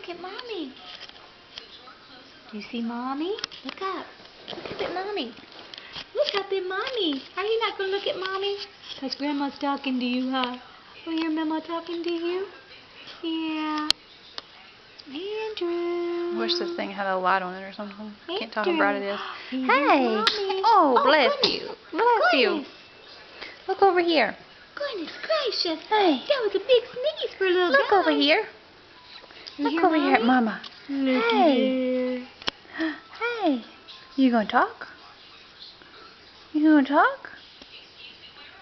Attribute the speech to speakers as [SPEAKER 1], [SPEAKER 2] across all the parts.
[SPEAKER 1] look at Mommy. Do you see Mommy? Look up. Look up at Mommy. Look up at Mommy. Are you not going to look at Mommy? Because Grandma's talking to you, huh? Oh, your Mama talking to you? Yeah. Andrew.
[SPEAKER 2] I wish this thing had a light on it or something.
[SPEAKER 1] Andrew.
[SPEAKER 2] Can't tell how bright it is.
[SPEAKER 1] Here's
[SPEAKER 2] Hey!
[SPEAKER 1] Mommy.
[SPEAKER 2] Oh, bless
[SPEAKER 1] goodness.
[SPEAKER 2] you. Bless you.
[SPEAKER 1] Goodness.
[SPEAKER 2] Look over here.
[SPEAKER 1] Goodness gracious.
[SPEAKER 2] Hey.
[SPEAKER 1] That was a big sneeze for a little
[SPEAKER 2] Look
[SPEAKER 1] guy.
[SPEAKER 2] over here.
[SPEAKER 1] You
[SPEAKER 2] Look
[SPEAKER 1] hear
[SPEAKER 2] over here at
[SPEAKER 1] Mommy?
[SPEAKER 2] Mama.
[SPEAKER 1] Looky
[SPEAKER 2] Hey. Hey. You gonna talk? You gonna talk?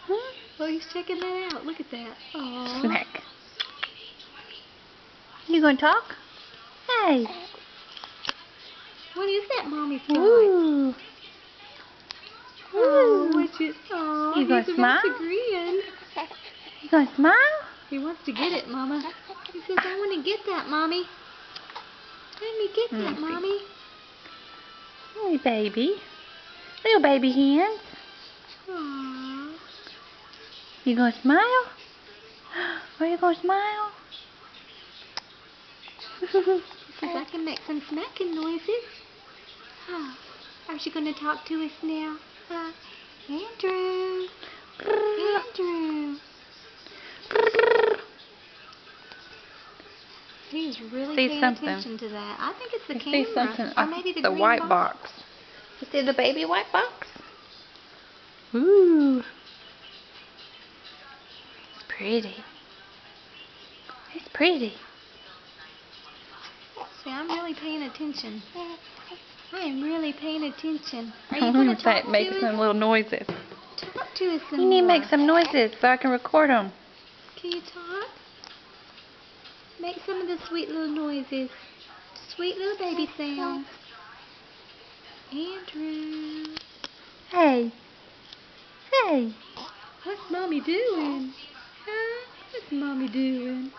[SPEAKER 2] Hmm?
[SPEAKER 1] Oh, he's checking that out. Look at that. Aww.
[SPEAKER 2] Smack. You gonna talk? Hey.
[SPEAKER 1] What is that Mommy's got?
[SPEAKER 2] Ooh.
[SPEAKER 1] Oh,
[SPEAKER 2] Ooh.
[SPEAKER 1] what's it? Oh,
[SPEAKER 2] You gonna
[SPEAKER 1] he's about to
[SPEAKER 2] smile?
[SPEAKER 1] grin.
[SPEAKER 2] You gonna smile?
[SPEAKER 1] He wants to get it, Mama. He says, I want to get that, Mommy. Let me get that, Mommy.
[SPEAKER 2] Hey, baby. Little baby hands.
[SPEAKER 1] Aww.
[SPEAKER 2] You gonna smile? Are you gonna smile?
[SPEAKER 1] He says, I can make some smacking noises. Oh, are you going to talk to us now? Andrew. Andrew. He's really
[SPEAKER 2] See
[SPEAKER 1] paying
[SPEAKER 2] something.
[SPEAKER 1] attention to that. I think it's the
[SPEAKER 2] I
[SPEAKER 1] camera.
[SPEAKER 2] see something.
[SPEAKER 1] Or maybe the green
[SPEAKER 2] white box. You see the baby white box? Ooh. It's pretty. It's pretty.
[SPEAKER 1] See, I'm really paying attention. I am really paying attention. Are you going to talk
[SPEAKER 2] Make
[SPEAKER 1] to
[SPEAKER 2] some
[SPEAKER 1] us?
[SPEAKER 2] little noises.
[SPEAKER 1] Talk to us some
[SPEAKER 2] You need to
[SPEAKER 1] more.
[SPEAKER 2] make some noises so I can record them.
[SPEAKER 1] Can you talk? Make some of the sweet little noises. Sweet little baby sounds. Andrew.
[SPEAKER 2] Hey. Hey.
[SPEAKER 1] What's Mommy doing? Huh? What's Mommy doing?